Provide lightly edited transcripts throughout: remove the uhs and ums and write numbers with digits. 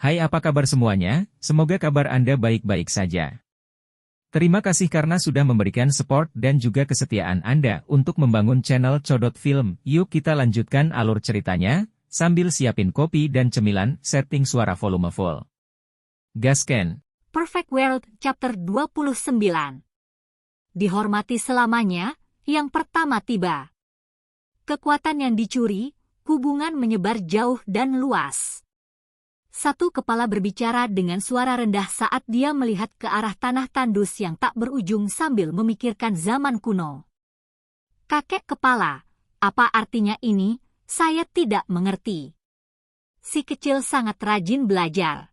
Hai, apa kabar semuanya? Semoga kabar Anda baik-baik saja. Terima kasih karena sudah memberikan support dan juga kesetiaan Anda untuk membangun channel Codot Film. Yuk kita lanjutkan alur ceritanya, sambil siapin kopi dan cemilan, setting suara volume full. Gasken. Perfect World Chapter 29. Dihormati selamanya, yang pertama tiba. Kekuatan yang dicuri, hubungan menyebar jauh dan luas. Satu kepala berbicara dengan suara rendah saat dia melihat ke arah tanah tandus yang tak berujung sambil memikirkan zaman kuno. Kakek kepala, apa artinya ini? Saya tidak mengerti. Si kecil sangat rajin belajar.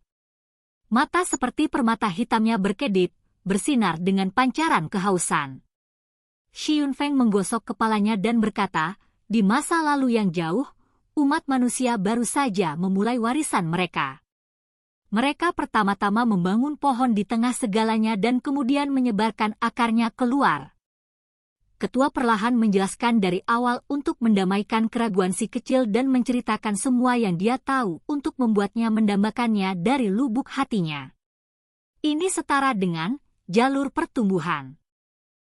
Mata seperti permata hitamnya berkedip, bersinar dengan pancaran kehausan. Shi Yunfeng menggosok kepalanya dan berkata, di masa lalu yang jauh, umat manusia baru saja memulai warisan mereka. Mereka pertama-tama membangun pohon di tengah segalanya dan kemudian menyebarkan akarnya keluar. Ketua perlahan menjelaskan dari awal untuk mendamaikan keraguan si kecil dan menceritakan semua yang dia tahu untuk membuatnya mendambakannya dari lubuk hatinya. Ini setara dengan jalur pertumbuhan.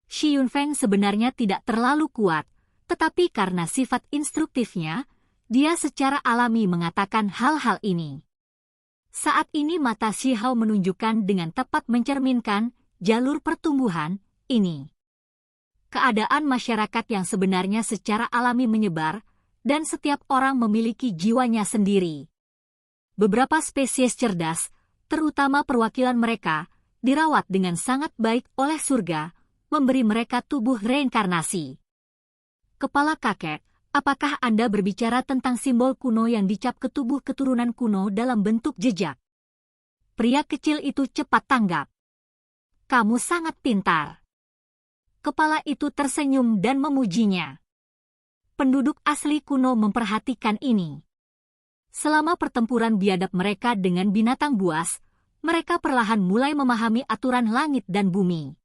Shi Yunfeng sebenarnya tidak terlalu kuat, tetapi karena sifat instruktifnya, dia secara alami mengatakan hal-hal ini. Saat ini mata Shi Hao menunjukkan dengan tepat mencerminkan jalur pertumbuhan ini. Keadaan masyarakat yang sebenarnya secara alami menyebar, dan setiap orang memiliki jiwanya sendiri. Beberapa spesies cerdas, terutama perwakilan mereka, dirawat dengan sangat baik oleh surga, memberi mereka tubuh reinkarnasi. Kepala kakek, apakah Anda berbicara tentang simbol kuno yang dicap ke tubuh keturunan kuno dalam bentuk jejak? Pria kecil itu cepat tanggap. Kamu sangat pintar. Kepala itu tersenyum dan memujinya. Penduduk asli kuno memperhatikan ini. Selama pertempuran biadab mereka dengan binatang buas, mereka perlahan mulai memahami aturan langit dan bumi.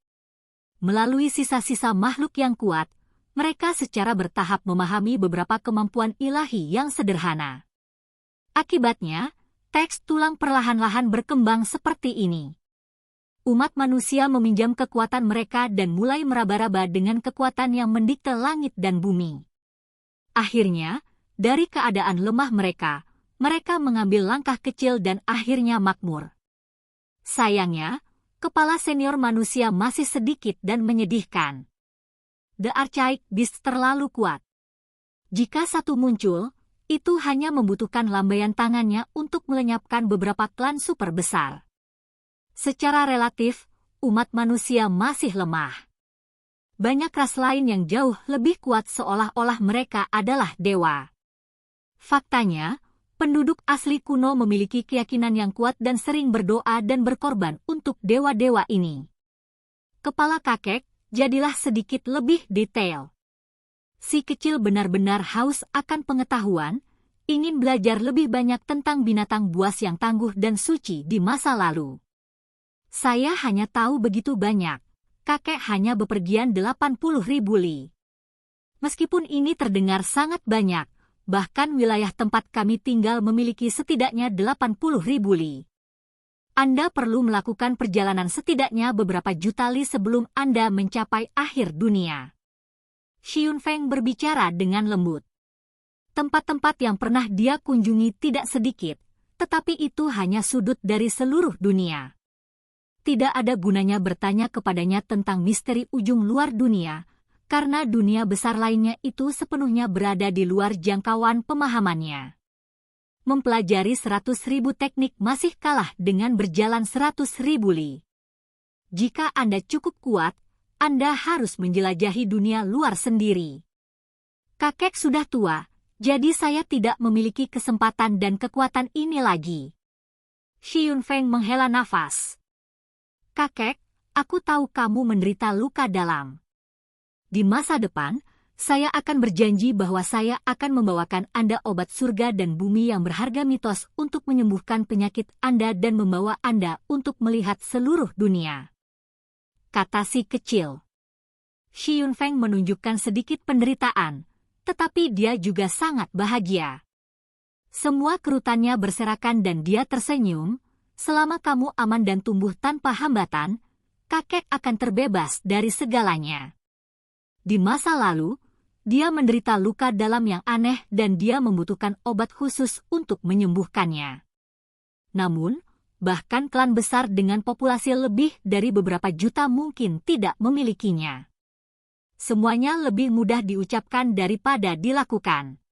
Melalui sisa-sisa makhluk yang kuat, mereka secara bertahap memahami beberapa kemampuan ilahi yang sederhana. Akibatnya, teks tulang perlahan-lahan berkembang seperti ini. Umat manusia meminjam kekuatan mereka dan mulai meraba-raba dengan kekuatan yang mendikte langit dan bumi. Akhirnya, dari keadaan lemah mereka, mereka mengambil langkah kecil dan akhirnya makmur. Sayangnya, kepala senior manusia masih sedikit dan menyedihkan. The Archaic Beast terlalu kuat. Jika satu muncul, itu hanya membutuhkan lambaian tangannya untuk melenyapkan beberapa klan super besar. Secara relatif, umat manusia masih lemah. Banyak ras lain yang jauh lebih kuat seolah-olah mereka adalah dewa. Faktanya, penduduk asli kuno memiliki keyakinan yang kuat dan sering berdoa dan berkorban untuk dewa-dewa ini. Kepala kakek, jadilah sedikit lebih detail. Si kecil benar-benar haus akan pengetahuan, ingin belajar lebih banyak tentang binatang buas yang tangguh dan suci di masa lalu. Saya hanya tahu begitu banyak. Kakek hanya bepergian 80.000 li. Meskipun ini terdengar sangat banyak, bahkan wilayah tempat kami tinggal memiliki setidaknya 80.000 li. Anda perlu melakukan perjalanan setidaknya beberapa juta li sebelum Anda mencapai akhir dunia. Shi Yunfeng berbicara dengan lembut. Tempat-tempat yang pernah dia kunjungi tidak sedikit, tetapi itu hanya sudut dari seluruh dunia. Tidak ada gunanya bertanya kepadanya tentang misteri ujung luar dunia, karena dunia besar lainnya itu sepenuhnya berada di luar jangkauan pemahamannya. Mempelajari 100.000 teknik masih kalah dengan berjalan 100.000 li. Jika Anda cukup kuat, Anda harus menjelajahi dunia luar sendiri. Kakek sudah tua, jadi saya tidak memiliki kesempatan dan kekuatan ini lagi. Shi Yunfeng menghela nafas. Kakek, aku tahu kamu menderita luka dalam. Di masa depan, saya akan berjanji bahwa saya akan membawakan Anda obat surga dan bumi yang berharga mitos untuk menyembuhkan penyakit Anda dan membawa Anda untuk melihat seluruh dunia. Kata si kecil. Shi Yunfeng menunjukkan sedikit penderitaan, tetapi dia juga sangat bahagia. Semua kerutannya berserakan dan dia tersenyum. Selama kamu aman dan tumbuh tanpa hambatan, kakek akan terbebas dari segalanya. Di masa lalu, dia menderita luka dalam yang aneh dan dia membutuhkan obat khusus untuk menyembuhkannya. Namun, bahkan klan besar dengan populasi lebih dari beberapa juta mungkin tidak memilikinya. Semuanya lebih mudah diucapkan daripada dilakukan.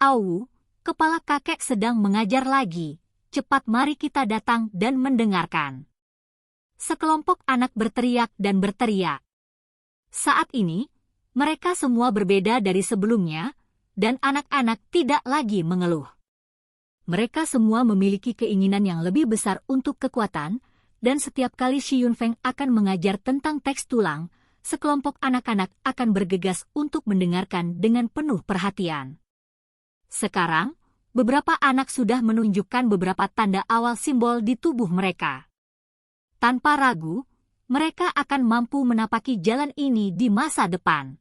Au, kepala kakek sedang mengajar lagi. Cepat mari kita datang dan mendengarkan. Sekelompok anak berteriak dan berteriak. Saat ini, mereka semua berbeda dari sebelumnya, dan anak-anak tidak lagi mengeluh. Mereka semua memiliki keinginan yang lebih besar untuk kekuatan, dan setiap kali Shi Yunfeng akan mengajar tentang teks tulang, sekelompok anak-anak akan bergegas untuk mendengarkan dengan penuh perhatian. Sekarang, beberapa anak sudah menunjukkan beberapa tanda awal simbol di tubuh mereka. Tanpa ragu, mereka akan mampu menapaki jalan ini di masa depan.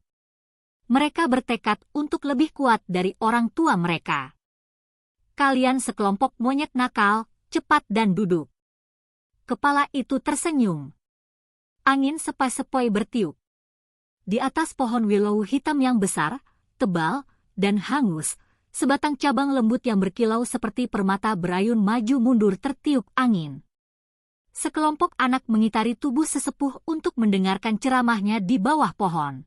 Mereka bertekad untuk lebih kuat dari orang tua mereka. Kalian sekelompok monyet nakal, cepat dan duduk. Kepala itu tersenyum. Angin sepoi-sepoi bertiup. Di atas pohon willow hitam yang besar, tebal, dan hangus, sebatang cabang lembut yang berkilau seperti permata berayun maju mundur tertiup angin. Sekelompok anak mengitari tubuh sesepuh untuk mendengarkan ceramahnya di bawah pohon.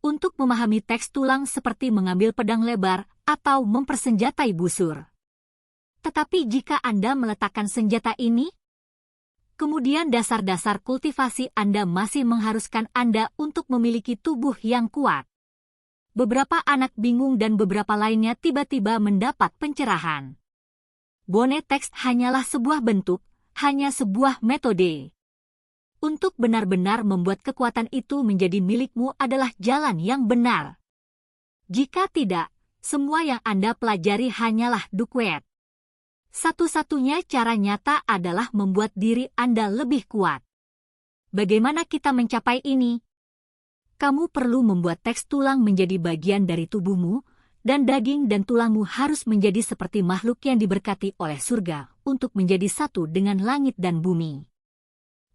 Untuk memahami teks tulang seperti mengambil pedang lebar atau mempersenjatai busur. Tetapi jika Anda meletakkan senjata ini, kemudian dasar-dasar kultivasi Anda masih mengharuskan Anda untuk memiliki tubuh yang kuat. Beberapa anak bingung dan beberapa lainnya tiba-tiba mendapat pencerahan. Bone teks hanyalah sebuah bentuk, hanya sebuah metode. Untuk benar-benar membuat kekuatan itu menjadi milikmu adalah jalan yang benar. Jika tidak, semua yang Anda pelajari hanyalah dukwet. Satu-satunya cara nyata adalah membuat diri Anda lebih kuat. Bagaimana kita mencapai ini? Kamu perlu membuat teks tulang menjadi bagian dari tubuhmu, dan daging dan tulangmu harus menjadi seperti makhluk yang diberkati oleh surga untuk menjadi satu dengan langit dan bumi.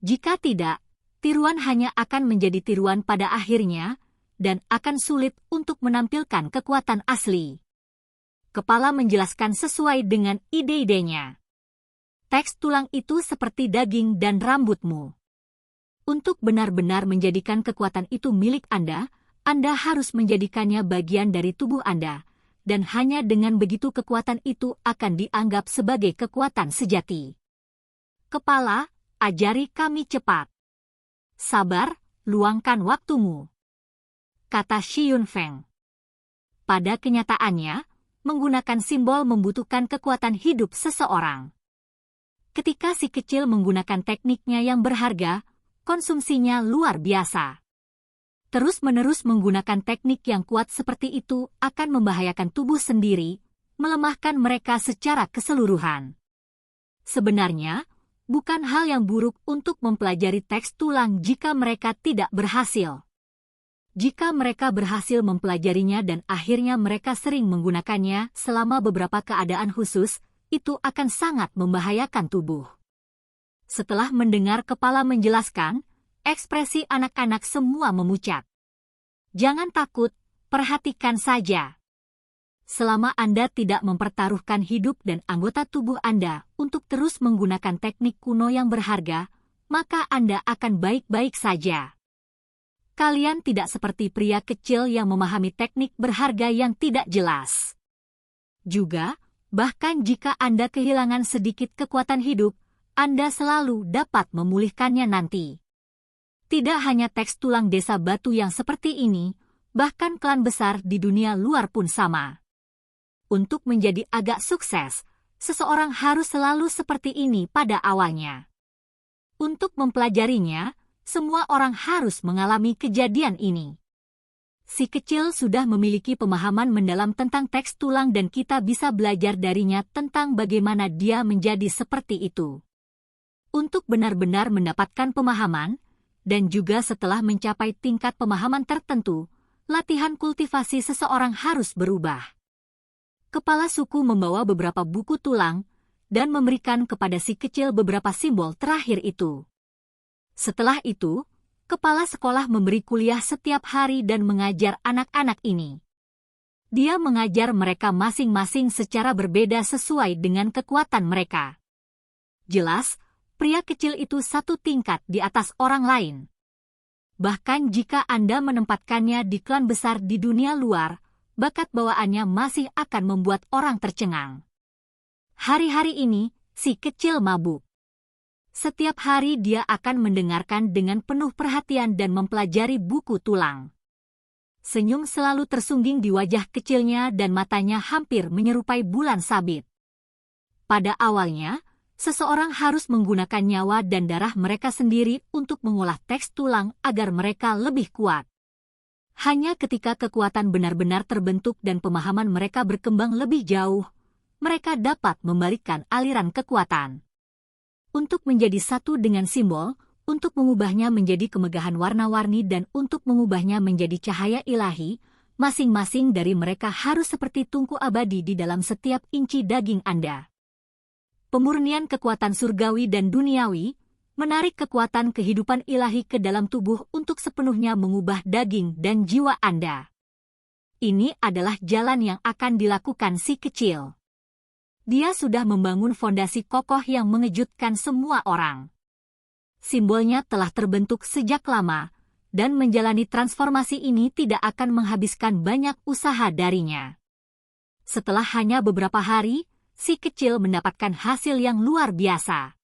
Jika tidak, tiruan hanya akan menjadi tiruan pada akhirnya, dan akan sulit untuk menampilkan kekuatan asli. Kepala menjelaskan sesuai dengan ide-idenya. Teks tulang itu seperti daging dan rambutmu. Untuk benar-benar menjadikan kekuatan itu milik Anda harus menjadikannya bagian dari tubuh Anda, dan hanya dengan begitu kekuatan itu akan dianggap sebagai kekuatan sejati. Kepala, ajari kami cepat. Sabar, luangkan waktumu. Kata Shi Yunfeng. Pada kenyataannya, menggunakan simbol membutuhkan kekuatan hidup seseorang. Ketika si kecil menggunakan tekniknya yang berharga, konsumsinya luar biasa. Terus-menerus menggunakan teknik yang kuat seperti itu akan membahayakan tubuh sendiri, melemahkan mereka secara keseluruhan. Sebenarnya, bukan hal yang buruk untuk mempelajari teks tulang jika mereka tidak berhasil. Jika mereka berhasil mempelajarinya dan akhirnya mereka sering menggunakannya selama beberapa keadaan khusus, itu akan sangat membahayakan tubuh. Setelah mendengar kepala menjelaskan, ekspresi anak-anak semua memucat. Jangan takut, perhatikan saja. Selama Anda tidak mempertaruhkan hidup dan anggota tubuh Anda untuk terus menggunakan teknik kuno yang berharga, maka Anda akan baik-baik saja. Kalian tidak seperti pria kecil yang memahami teknik berharga yang tidak jelas. Juga, bahkan jika Anda kehilangan sedikit kekuatan hidup, Anda selalu dapat memulihkannya nanti. Tidak hanya teks tulang desa batu yang seperti ini, bahkan klan besar di dunia luar pun sama. Untuk menjadi agak sukses, seseorang harus selalu seperti ini pada awalnya. Untuk mempelajarinya, semua orang harus mengalami kejadian ini. Si kecil sudah memiliki pemahaman mendalam tentang teks tulang dan kita bisa belajar darinya tentang bagaimana dia menjadi seperti itu. Untuk benar-benar mendapatkan pemahaman, dan juga setelah mencapai tingkat pemahaman tertentu, latihan kultivasi seseorang harus berubah. kepala suku membawa beberapa buku tulang dan memberikan kepada si kecil beberapa simbol terakhir itu. Setelah itu, kepala sekolah memberi kuliah setiap hari dan mengajar anak-anak ini. Dia mengajar mereka masing-masing secara berbeda sesuai dengan kekuatan mereka. Jelas, pria kecil itu satu tingkat di atas orang lain. Bahkan jika Anda menempatkannya di klan besar di dunia luar, bakat bawaannya masih akan membuat orang tercengang. Hari-hari ini, si kecil mabuk. Setiap hari dia akan mendengarkan dengan penuh perhatian dan mempelajari buku tulang. Senyum selalu tersungging di wajah kecilnya dan matanya hampir menyerupai bulan sabit. Pada awalnya, seseorang harus menggunakan nyawa dan darah mereka sendiri untuk mengolah teks tulang agar mereka lebih kuat. Hanya ketika kekuatan benar-benar terbentuk dan pemahaman mereka berkembang lebih jauh, mereka dapat membalikkan aliran kekuatan. Untuk menjadi satu dengan simbol, untuk mengubahnya menjadi kemegahan warna-warni dan untuk mengubahnya menjadi cahaya ilahi, masing-masing dari mereka harus seperti tungku abadi di dalam setiap inci daging Anda. Pemurnian kekuatan surgawi dan duniawi, menarik kekuatan kehidupan ilahi ke dalam tubuh untuk sepenuhnya mengubah daging dan jiwa Anda. Ini adalah jalan yang akan dilakukan si kecil. Dia sudah membangun fondasi kokoh yang mengejutkan semua orang. Simbolnya telah terbentuk sejak lama, dan menjalani transformasi ini tidak akan menghabiskan banyak usaha darinya. Setelah hanya beberapa hari, si kecil mendapatkan hasil yang luar biasa.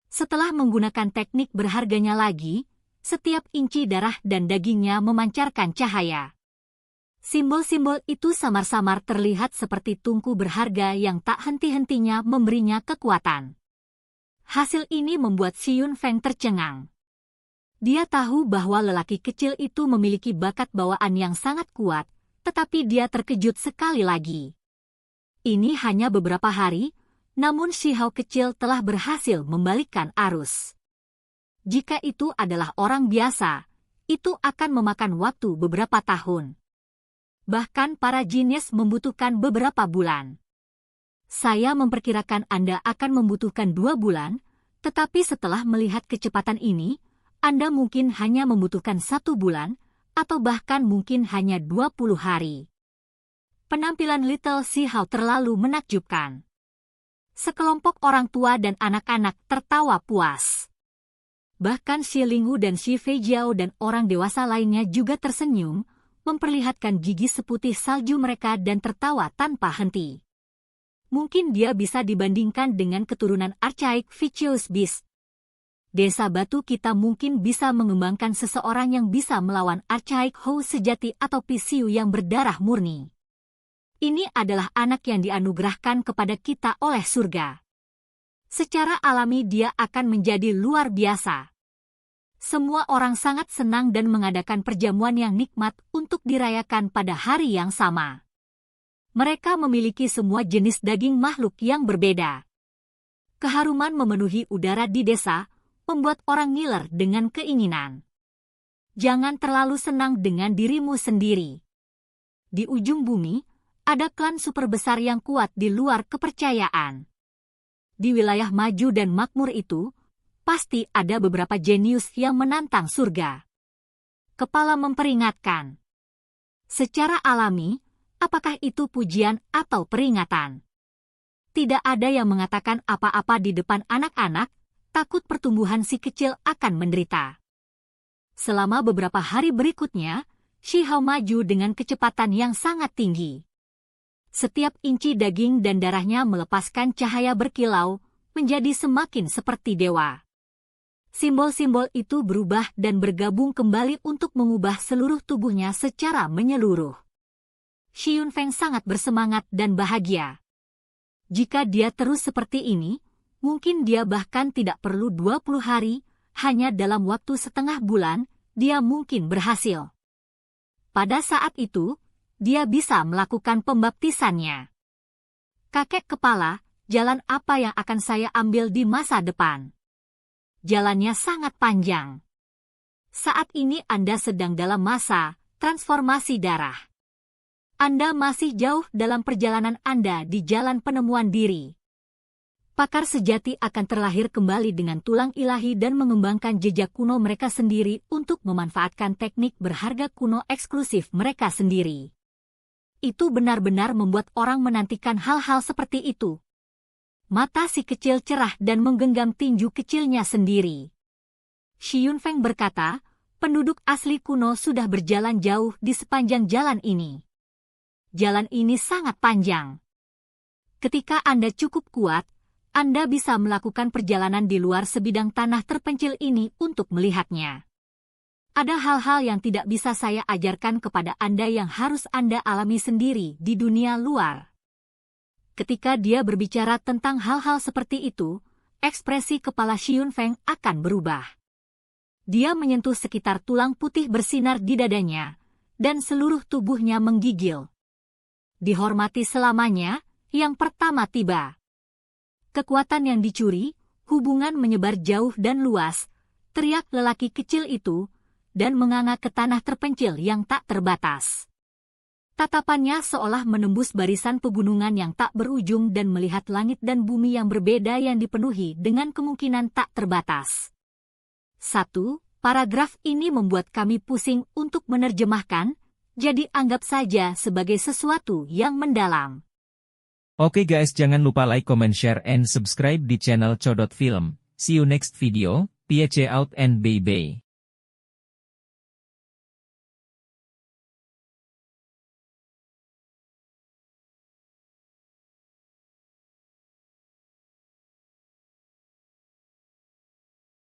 Setelah menggunakan teknik berharganya lagi, setiap inci darah dan dagingnya memancarkan cahaya. Simbol-simbol itu samar-samar terlihat seperti tungku berharga yang tak henti-hentinya memberinya kekuatan. Hasil ini membuat Xi Yunfeng tercengang. Dia tahu bahwa lelaki kecil itu memiliki bakat bawaan yang sangat kuat, tetapi dia terkejut sekali lagi. Ini hanya beberapa hari, namun Xi Hao kecil telah berhasil membalikkan arus. Jika itu adalah orang biasa, itu akan memakan waktu beberapa tahun. Bahkan para jinius membutuhkan beberapa bulan. Saya memperkirakan Anda akan membutuhkan 2 bulan, tetapi setelah melihat kecepatan ini, Anda mungkin hanya membutuhkan 1 bulan, atau bahkan mungkin hanya 20 hari. Penampilan Little Xi Hao terlalu menakjubkan. Sekelompok orang tua dan anak-anak tertawa puas. Bahkan Xi Linghu dan Xi Feijiao dan orang dewasa lainnya juga tersenyum, memperlihatkan gigi seputih salju mereka dan tertawa tanpa henti. Mungkin dia bisa dibandingkan dengan keturunan archaik Vicious Beast. Desa batu kita mungkin bisa mengembangkan seseorang yang bisa melawan archaik Hou sejati atau Pisiu yang berdarah murni. Ini adalah anak yang dianugerahkan kepada kita oleh surga. Secara alami dia akan menjadi luar biasa. Semua orang sangat senang dan mengadakan perjamuan yang nikmat untuk dirayakan pada hari yang sama. Mereka memiliki semua jenis daging makhluk yang berbeda. Keharuman memenuhi udara di desa, membuat orang ngiler dengan keinginan. Jangan terlalu senang dengan dirimu sendiri. Di ujung bumi, ada klan super besar yang kuat di luar kepercayaan. Di wilayah maju dan makmur itu, pasti ada beberapa jenius yang menantang surga. Kepala memperingatkan. Secara alami, apakah itu pujian atau peringatan? Tidak ada yang mengatakan apa-apa di depan anak-anak, takut pertumbuhan si kecil akan menderita. Selama beberapa hari berikutnya, Xi Hao maju dengan kecepatan yang sangat tinggi. Setiap inci daging dan darahnya melepaskan cahaya berkilau, menjadi semakin seperti dewa. Simbol-simbol itu berubah dan bergabung kembali untuk mengubah seluruh tubuhnya secara menyeluruh. Xi Yunfeng sangat bersemangat dan bahagia. Jika dia terus seperti ini, mungkin dia bahkan tidak perlu 20 hari, hanya dalam waktu setengah bulan, dia mungkin berhasil. Pada saat itu, dia bisa melakukan pembaptisannya. Kakek kepala, jalan apa yang akan saya ambil di masa depan? Jalannya sangat panjang. Saat ini Anda sedang dalam masa transformasi darah. Anda masih jauh dalam perjalanan Anda di jalan penemuan diri. Pakar sejati akan terlahir kembali dengan tulang ilahi dan mengembangkan jejak kuno mereka sendiri untuk memanfaatkan teknik berharga kuno eksklusif mereka sendiri. Itu benar-benar membuat orang menantikan hal-hal seperti itu. Mata si kecil cerah dan menggenggam tinju kecilnya sendiri. Shi Yunfeng berkata, penduduk asli kuno sudah berjalan jauh di sepanjang jalan ini. Jalan ini sangat panjang. Ketika Anda cukup kuat, Anda bisa melakukan perjalanan di luar sebidang tanah terpencil ini untuk melihatnya. Ada hal-hal yang tidak bisa saya ajarkan kepada Anda yang harus Anda alami sendiri di dunia luar. Ketika dia berbicara tentang hal-hal seperti itu, ekspresi kepala Shi Yunfeng akan berubah. Dia menyentuh sekitar tulang putih bersinar di dadanya, dan seluruh tubuhnya menggigil. Dihormati selamanya, yang pertama tiba. Kekuatan yang dicuri, hubungan menyebar jauh dan luas, teriak lelaki kecil itu, dan menganga ke tanah terpencil yang tak terbatas. Tatapannya seolah menembus barisan pegunungan yang tak berujung dan melihat langit dan bumi yang berbeda yang dipenuhi dengan kemungkinan tak terbatas. 1. Paragraf ini membuat kami pusing untuk menerjemahkan, jadi anggap saja sebagai sesuatu yang mendalam. Oke guys, jangan lupa like, comment, share, and subscribe di channel Codot Film. See you next video, peace out and bye-bye.